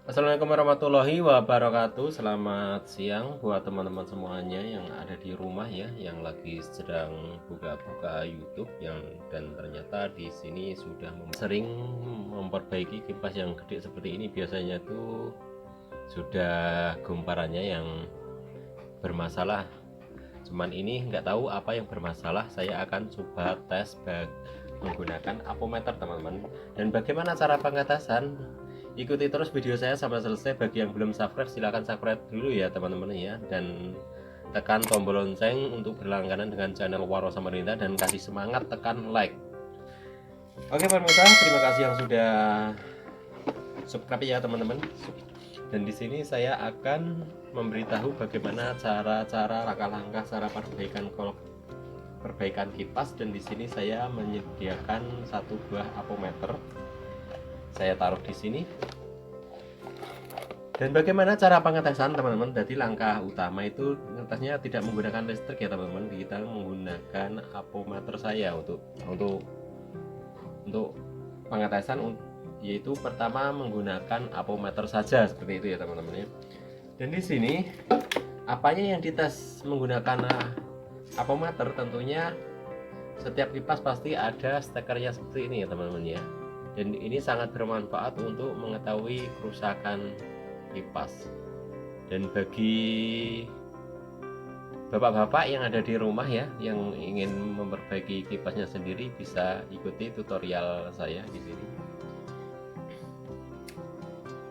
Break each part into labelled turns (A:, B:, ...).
A: Assalamualaikum warahmatullahi wabarakatuh. Selamat siang buat teman-teman semuanya yang ada di rumah ya, yang lagi sedang buka-buka YouTube dan ternyata di sini sudah sering memperbaiki kipas yang gede seperti ini. Biasanya tuh sudah gumparannya yang bermasalah. Cuman ini nggak tahu apa yang bermasalah. Saya akan coba tes menggunakan apometer teman-teman. Dan bagaimana cara pengetesan? Ikuti terus video saya sampai selesai. Bagi yang belum subscribe silahkan subscribe dulu ya teman-teman ya, dan tekan tombol lonceng untuk berlangganan dengan channel Waro Samarinda dan kasih semangat tekan like. Oke pemirsa, terima kasih yang sudah subscribe ya teman-teman. Dan di sini saya akan memberitahu bagaimana cara-cara langkah-langkah cara perbaikan kipas. Dan di sini saya menyediakan satu buah apometer. Saya taruh di sini. Dan bagaimana cara pengetesan teman-teman? Jadi langkah utama itu ngetesnya tidak menggunakan listrik ya teman-teman. Kita menggunakan apometer saya untuk pengetesan, yaitu pertama menggunakan apometer saja seperti itu ya teman-teman ya. Dan di sini apanya yang dites menggunakan apometer? Tentunya setiap kipas pasti ada stekernya seperti ini ya teman-teman ya. Dan ini sangat bermanfaat untuk mengetahui kerusakan kipas. Dan bagi bapak-bapak yang ada di rumah ya, yang ingin memperbaiki kipasnya sendiri, bisa ikuti tutorial saya di sini.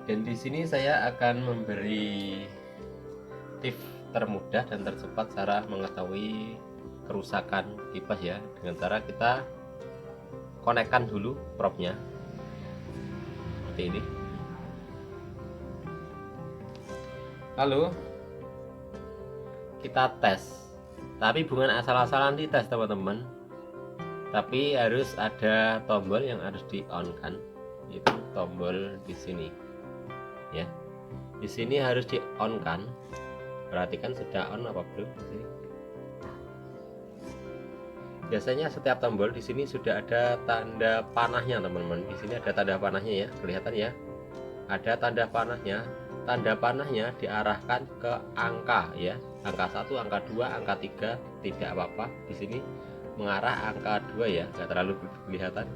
A: Dan di sini saya akan memberi tips termudah dan tercepat cara mengetahui kerusakan kipas ya, dengan cara kita konekkan dulu propnya seperti ini. Lalu kita tes, tapi bukan asal-asalan dites teman-teman, tapi harus ada tombol yang harus di on kan, itu tombol di sini ya. Di sini harus di on kan, perhatikan sudah on apa belum di sini. Biasanya setiap tombol di sini sudah ada tanda panahnya teman-teman. Di sini ada tanda panahnya ya, kelihatan ya, ada tanda panahnya. Tanda panahnya diarahkan ke angka ya, angka 1, angka 2, angka 3 tidak apa-apa. Di sini mengarah angka 2 ya, nggak terlalu kelihatan.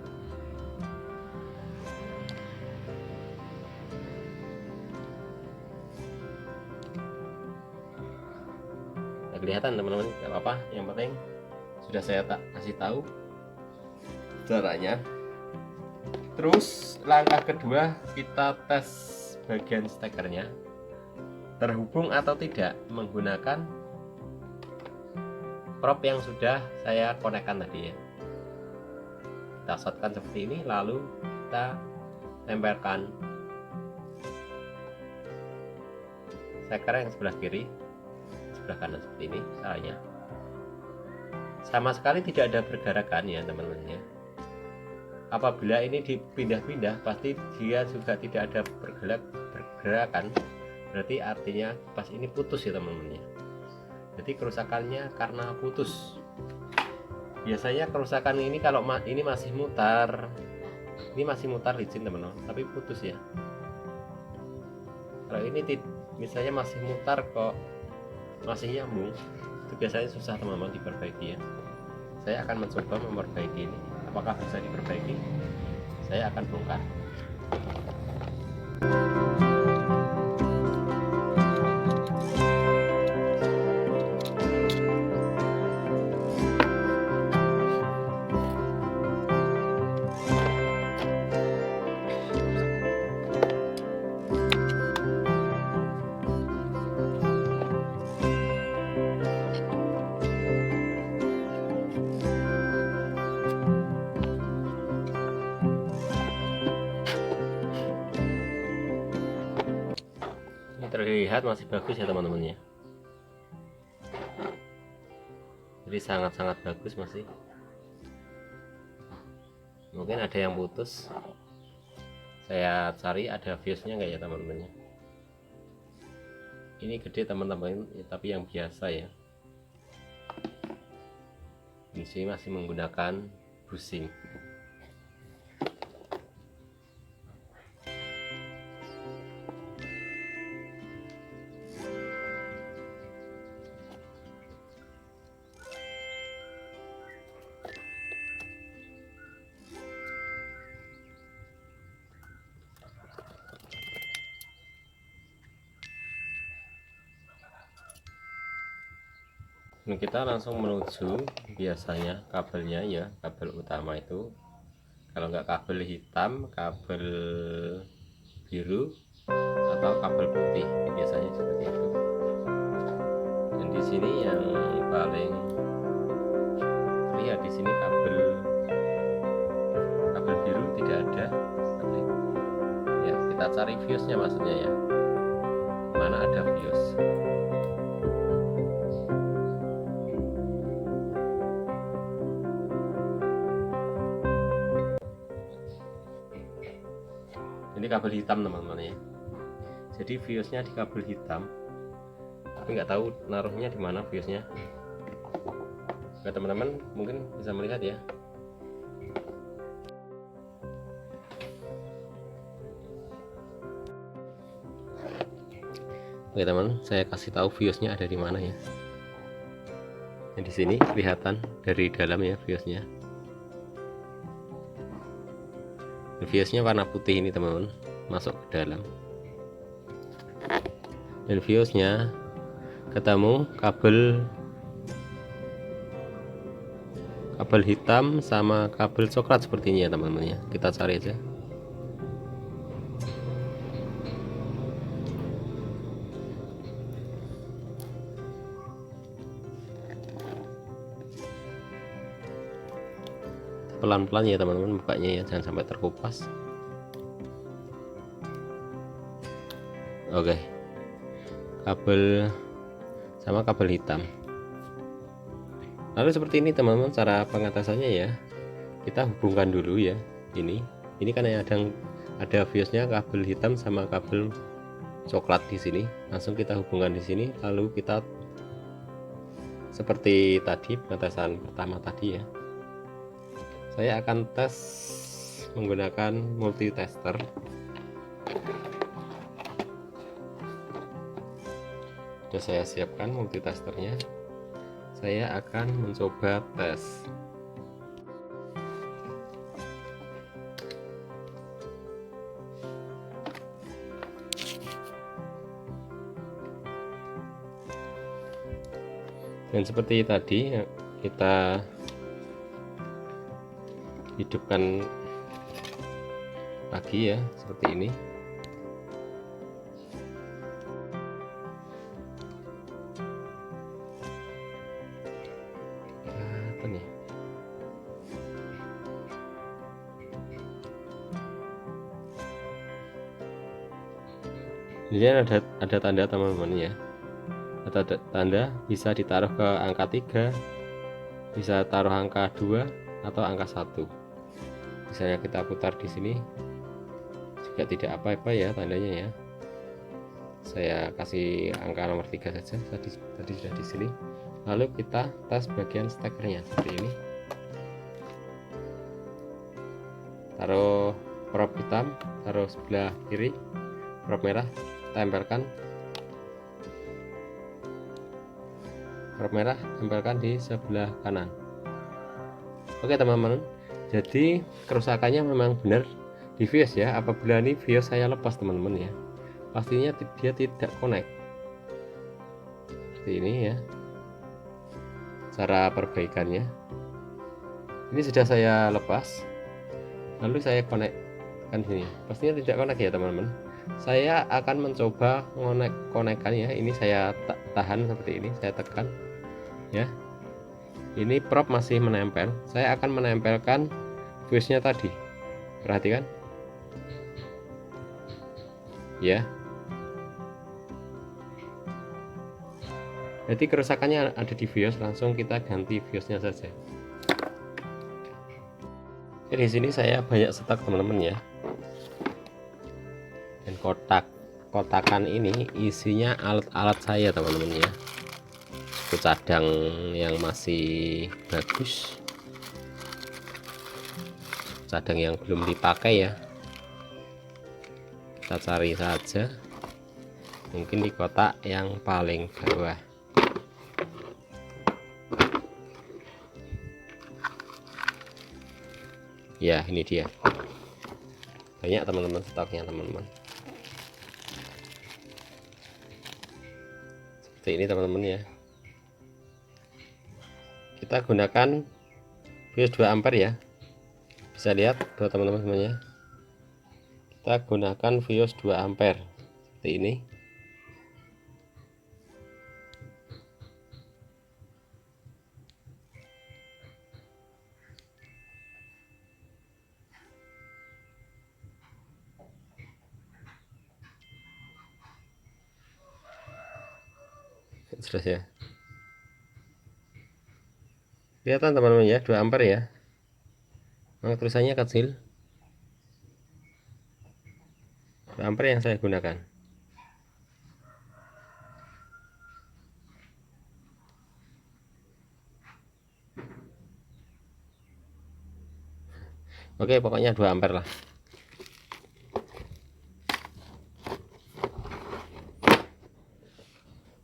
A: Nggak kelihatan teman-teman, nggak apa-apa, yang penting sudah saya kasih tahu caranya. Terus langkah kedua, kita tes bagian stekernya terhubung atau tidak menggunakan prop yang sudah saya konekkan tadi ya. Kita shotkan seperti ini, lalu kita tempelkan steker yang sebelah kiri, sebelah kanan seperti ini caranya. Sama sekali tidak ada pergerakan ya teman-teman ya. Apabila ini dipindah-pindah, pasti dia juga tidak ada pergerakan, berarti artinya kipas ini putus ya teman-teman ya. Jadi kerusakannya karena putus. Biasanya kerusakan ini kalau ini masih mutar, licin teman-teman, tapi putus ya. Kalau ini misalnya masih mutar kok masih nyambung, itu biasanya susah teman-teman diperbaiki ya. Saya akan mencoba memperbaiki ini. Apakah bisa diperbaiki? Saya akan bongkar. Terlihat masih bagus ya teman-teman ya, jadi sangat-sangat bagus masih. Mungkin ada yang putus, saya cari ada fuse-nya enggak ya teman-teman ya. Ini gede teman-teman ya, tapi yang biasa ya. Di sini masih menggunakan bushing. Ini kita langsung menuju biasanya kabelnya ya, kabel utama itu. Kalau nggak kabel hitam, kabel biru atau kabel putih, biasanya seperti itu. Dan di sini yang paling terlihat di sini kabel biru tidak ada. Ya, kita cari fuse-nya maksudnya ya. Mana ada fuse? Ini kabel hitam teman-teman ya. Jadi fuse-nya di kabel hitam. Tapi nggak tahu naruhnya di mana fuse-nya. Oke teman-teman, mungkin bisa melihat ya. Oke teman, saya kasih tahu fuse-nya ada di mana ya. Nah, di sini kelihatan dari dalam ya fuse-nya. Fuse-nya warna putih ini teman-teman, masuk ke dalam. Dan fuse-nya ketemu kabel hitam sama kabel coklat seperti ini ya teman-teman ya. Kita cari aja. Pelan-pelan ya teman-teman bukanya ya, jangan sampai terkupas. Oke, kabel sama kabel hitam. Lalu seperti ini teman-teman cara pengatasannya ya. Kita hubungkan dulu ya. Ini kan ada fuse-nya kabel hitam sama kabel coklat di sini. Langsung kita hubungkan di sini, lalu kita seperti tadi pengatasan pertama tadi ya. Saya akan tes menggunakan multitester. Sudah saya siapkan multitesternya. Saya akan mencoba tes. Dan seperti tadi kita hidupkan lagi ya, seperti ini. Apa nih? Ini ada tanda teman-teman ya. Ada tanda bisa ditaruh ke angka 3, bisa taruh angka 2 atau angka 1. Misalnya kita putar di sini juga tidak apa-apa ya tandanya ya. Saya kasih angka nomor 3 saja, tadi sudah di sini. Lalu kita tes bagian stekernya seperti ini. Taruh prop hitam, taruh sebelah kiri, prop merah tempelkan. Prop merah tempelkan di sebelah kanan. Oke teman-teman, jadi kerusakannya memang benar di fuse ya. Apabila ini fuse saya lepas teman-teman ya, pastinya dia tidak connect. Seperti ini ya cara perbaikannya. Ini sudah saya lepas, lalu saya konekkan sini. Pastinya tidak connect ya teman-teman. Saya akan mencoba konekkan ya. Ini saya tahan seperti ini, saya tekan ya. Ini prop masih menempel. Saya akan menempelkan fuse-nya tadi. Perhatikan ya. Jadi kerusakannya ada di fuse, langsung kita ganti fuse-nya saja. Di sini saya banyak stok teman-teman ya. Dan kotakan ini isinya alat-alat saya teman-teman ya. Suku cadang yang masih bagus, cadang yang belum dipakai ya. Kita cari saja, mungkin di kotak yang paling bawah. Ya, ini dia. Banyak teman-teman stoknya teman-teman. Seperti ini teman-teman ya. kita gunakan fuse 2 ampere ya, bisa lihat buat teman-teman semuanya, kita gunakan fuse 2 ampere seperti ini. Terus ya, kelihatan teman-teman ya, 2 ampere ya, nah, tulisannya kecil, 2 ampere yang saya gunakan. Oke, pokoknya 2 ampere lah.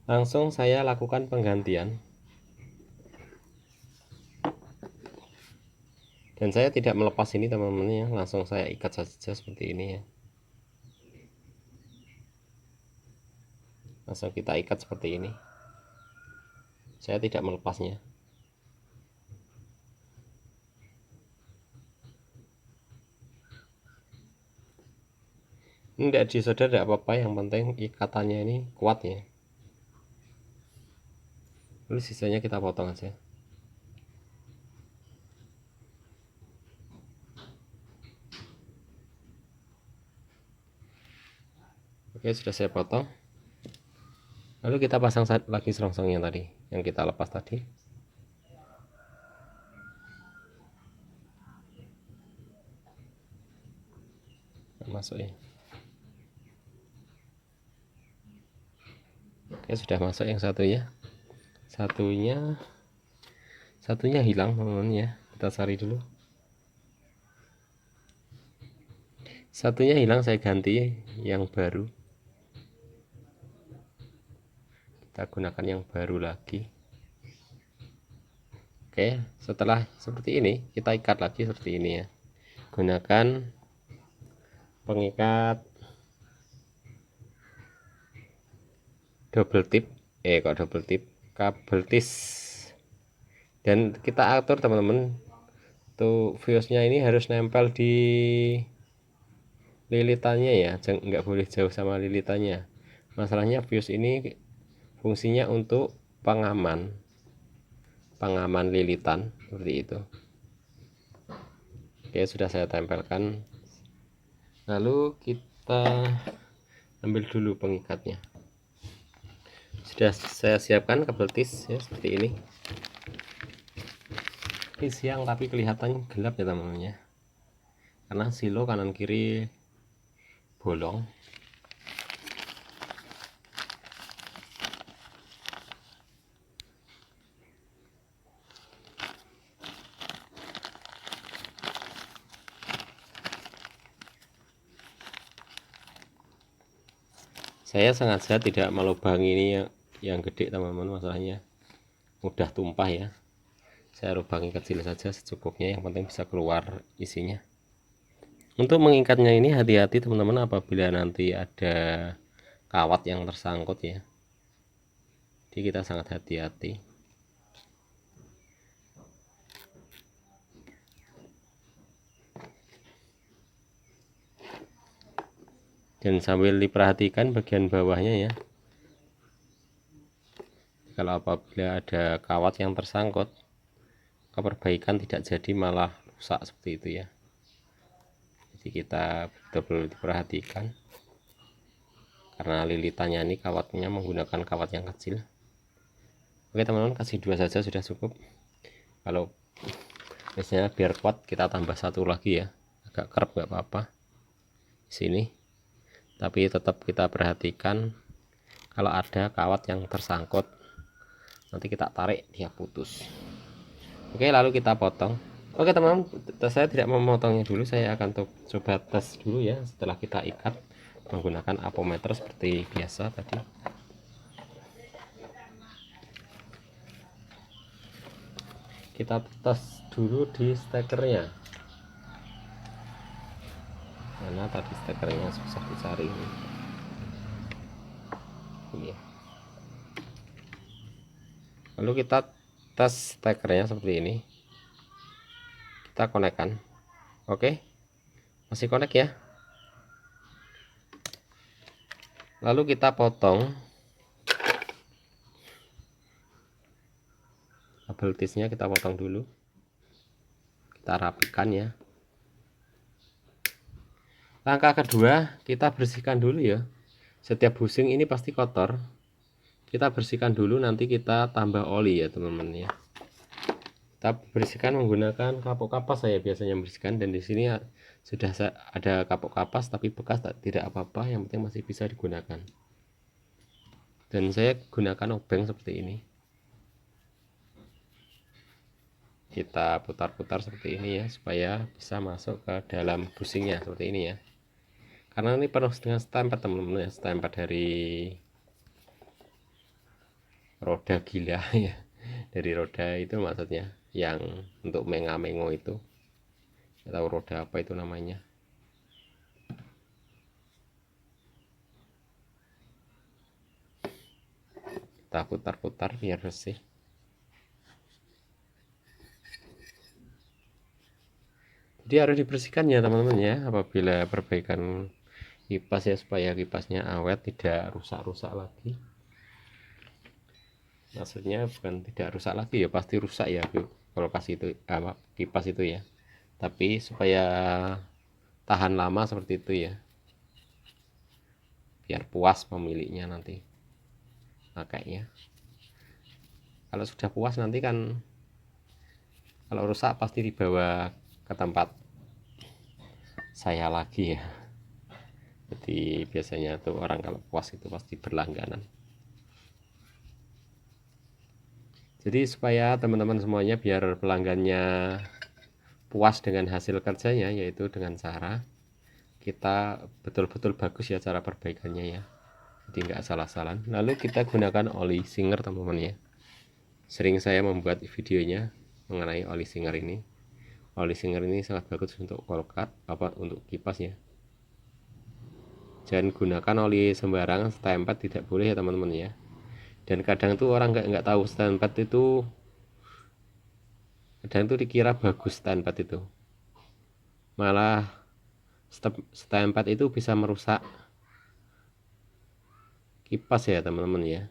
A: Langsung saya lakukan penggantian, dan saya tidak melepas ini teman-teman ya, langsung saya ikat saja seperti ini ya, langsung kita ikat seperti ini, saya tidak melepasnya. Enggak disolder tidak apa-apa, yang penting ikatannya ini kuat ya. Lalu sisanya kita potong aja. Oke, sudah saya potong. Lalu kita pasang lagi selongsongnya tadi yang kita lepas tadi. Masuk ya. Oke, sudah masuk yang satunya. Satunya hilang teman-teman ya. Kita cari dulu. Satunya hilang, saya ganti yang baru. Kita gunakan yang baru lagi. Oke, setelah seperti ini kita ikat lagi seperti ini ya. Gunakan pengikat double tip, kabel tis, dan kita atur teman-teman tuh, fuse-nya ini harus nempel di lilitannya ya, nggak boleh jauh sama lilitannya. Masalahnya fuse ini fungsinya untuk pengaman lilitan seperti itu. Oke, sudah saya tempelkan. Lalu kita ambil dulu pengikatnya. Sudah saya siapkan kabel tis ya, seperti ini. Ini siang tapi kelihatan gelap ya teman-teman ya, karena silo kanan kiri bolong. Saya sengaja tidak melubangi ini yang gede teman-teman, masalahnya mudah tumpah ya. Saya lubangi kecil saja secukupnya, yang penting bisa keluar isinya. Untuk mengikatnya ini hati-hati teman-teman, apabila nanti ada kawat yang tersangkut ya, jadi kita sangat hati-hati. Dan sambil diperhatikan bagian bawahnya ya, kalau apabila ada kawat yang tersangkut, keperbaikan tidak jadi malah rusak seperti itu ya. Jadi kita betul-betul diperhatikan, karena lilitannya ini kawatnya menggunakan kawat yang kecil. Oke teman-teman, kasih 2 saja sudah cukup. Kalau misalnya biar kuat kita tambah 1 lagi ya, agak kerap nggak apa-apa di sini, tapi tetap kita perhatikan kalau ada kawat yang tersangkut, nanti kita tarik dia putus. Oke, lalu kita potong. Oke teman-teman, saya tidak memotongnya dulu, saya akan coba tes dulu ya setelah kita ikat menggunakan apometer seperti biasa tadi. Kita tes dulu di stekernya. Mana tadi stekernya, susah dicari ini ya. Lalu kita tes stekernya seperti ini, kita konekkan. Oke, masih konek ya. Lalu kita potong kabel tisnya, kita potong dulu, kita rapikan ya. Langkah kedua, kita bersihkan dulu ya. Setiap bushing ini pasti kotor, kita bersihkan dulu, nanti kita tambah oli ya teman-teman ya. Kita bersihkan menggunakan kapuk kapas, saya biasanya membersihkan, dan di sini sudah ada kapuk kapas tapi bekas, tidak apa-apa, yang penting masih bisa digunakan. Dan saya gunakan obeng seperti ini, kita putar-putar seperti ini ya, supaya bisa masuk ke dalam bushingnya seperti ini ya. Karena ini penuh dengan stempel teman-teman ya, stempel dari roda gila ya, dari roda itu maksudnya, yang untuk menga-mengo itu, atau roda apa itu namanya. Kita putar-putar biar bersih. Jadi harus dibersihkan ya teman-teman ya, apabila perbaikan kipas ya, supaya kipasnya awet, tidak rusak-rusak lagi. Maksudnya bukan tidak rusak lagi ya, pasti rusak ya kulkas itu, kipas itu ya, tapi supaya tahan lama seperti itu ya, biar puas pemiliknya nanti pakainya. Kalau sudah puas nanti kan, kalau rusak pasti dibawa ke tempat saya lagi ya. Jadi biasanya tuh orang kalau puas itu pasti berlangganan. Jadi supaya teman-teman semuanya biar pelanggannya puas dengan hasil kerjanya, yaitu dengan cara kita betul-betul bagus ya cara perbaikannya ya, jadi nggak salah-salah. Lalu kita gunakan oli Singer teman-teman ya, sering saya membuat videonya mengenai oli Singer ini. Oli Singer ini sangat bagus untuk kulkas, untuk kipas ya. Jangan gunakan oli sembarangan, stempel tidak boleh ya teman-teman ya. Dan kadang tuh orang nggak tahu stempel itu, kadang tuh dikira bagus stempel itu, malah stempel itu bisa merusak kipas ya teman-teman ya.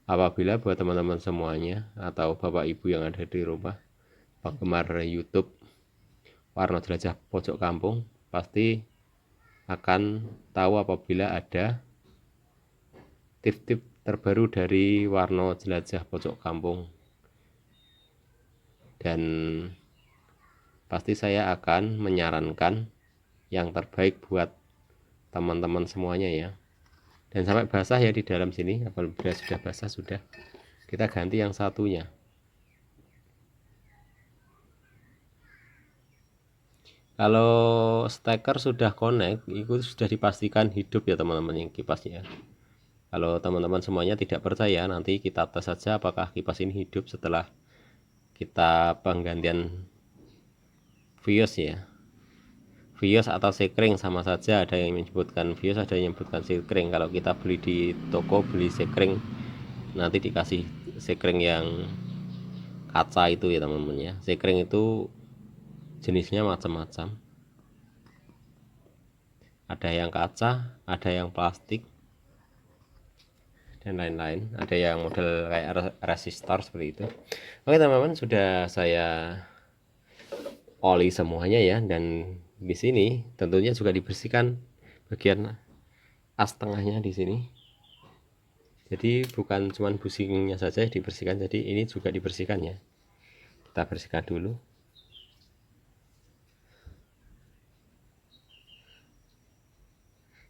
A: Apabila buat teman-teman semuanya atau bapak ibu yang ada di rumah penggemar YouTube Warna Jelajah Pojok Kampung, pasti akan tahu apabila ada tip-tip terbaru dari Warna Jelajah Pojok Kampung, dan pasti saya akan menyarankan yang terbaik buat teman-teman semuanya ya. Dan sampai basah ya di dalam sini, apabila sudah basah sudah, kita ganti yang satunya. Kalau steker sudah connect, itu sudah dipastikan hidup ya teman-teman yang kipasnya. Kalau teman-teman semuanya tidak percaya, nanti kita tes saja apakah kipas ini hidup setelah kita penggantian vios ya. Vios atau sekring sama saja, ada yang menyebutkan vios, ada yang menyebutkan sekring. Kalau kita beli di toko, beli sekring, nanti dikasih sekring yang kaca itu ya teman-teman ya. Sekring itu jenisnya macam-macam, ada yang kaca, ada yang plastik, dan lain-lain, ada yang model kayak resistor seperti itu. Oke teman-teman, sudah saya oli semuanya ya, dan di sini tentunya juga dibersihkan bagian as tengahnya di sini. Jadi bukan cuman bushingnya saja dibersihkan, jadi ini juga dibersihkan ya. Kita bersihkan dulu.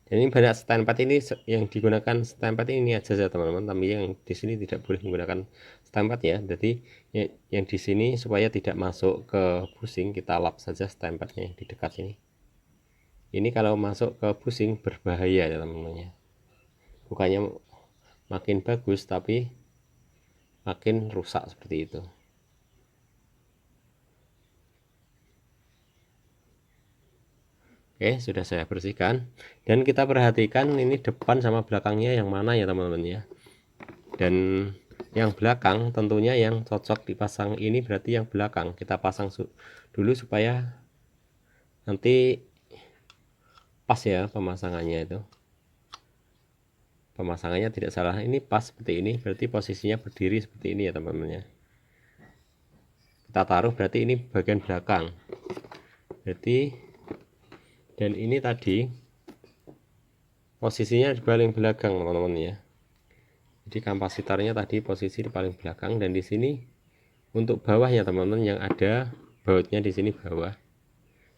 A: Dan ini banyak stempel ini, yang digunakan stempel ini aja ya teman-teman, tapi yang di sini tidak boleh menggunakan stempel ya. Jadi yang di sini supaya tidak masuk ke bushing, kita lap saja stempelnya di dekat sini. Ini kalau masuk ke bushing berbahaya ya teman-teman ya. Bukannya makin bagus tapi makin rusak seperti itu. Oke, sudah saya bersihkan, dan kita perhatikan ini depan sama belakangnya yang mana ya teman-teman ya. Dan yang belakang tentunya yang cocok dipasang ini berarti yang belakang kita pasang dulu supaya nanti pas ya pemasangannya itu. Pemasangannya tidak salah, ini pas seperti ini berarti posisinya berdiri seperti ini ya teman-teman ya. Kita taruh berarti ini bagian belakang berarti, dan ini tadi posisinya di paling belakang teman-teman ya. Jadi kapasitornya tadi posisi di paling belakang, dan di sini untuk bawahnya teman-teman yang ada bautnya di sini bawah,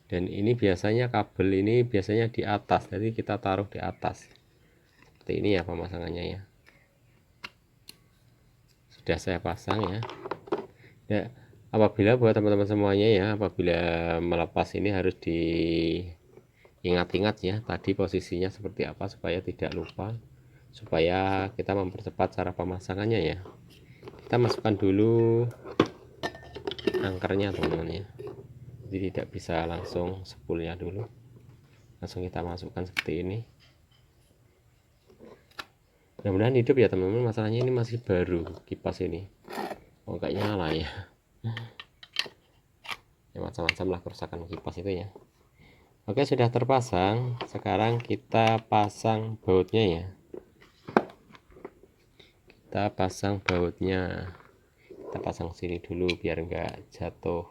A: dan ini biasanya kabel ini biasanya di atas, jadi kita taruh di atas seperti ini ya pemasangannya ya. Sudah saya pasang ya. Ya, apabila buat teman-teman semuanya ya, apabila melepas ini harus diingat-ingat ya tadi posisinya seperti apa supaya tidak lupa, supaya kita mempercepat cara pemasangannya ya. Kita masukkan dulu angkernya teman-teman ya, jadi tidak bisa langsung spoolnya dulu, langsung kita masukkan seperti ini. Mudah-mudahan hidup ya teman-teman, masalahnya ini masih baru kipas ini, oh nggak nyala ya. Ya macam-macam lah kerusakan kipas itu ya. Oke, sudah terpasang, sekarang kita pasang bautnya ya. Kita pasang bautnya, kita pasang sini dulu biar enggak jatuh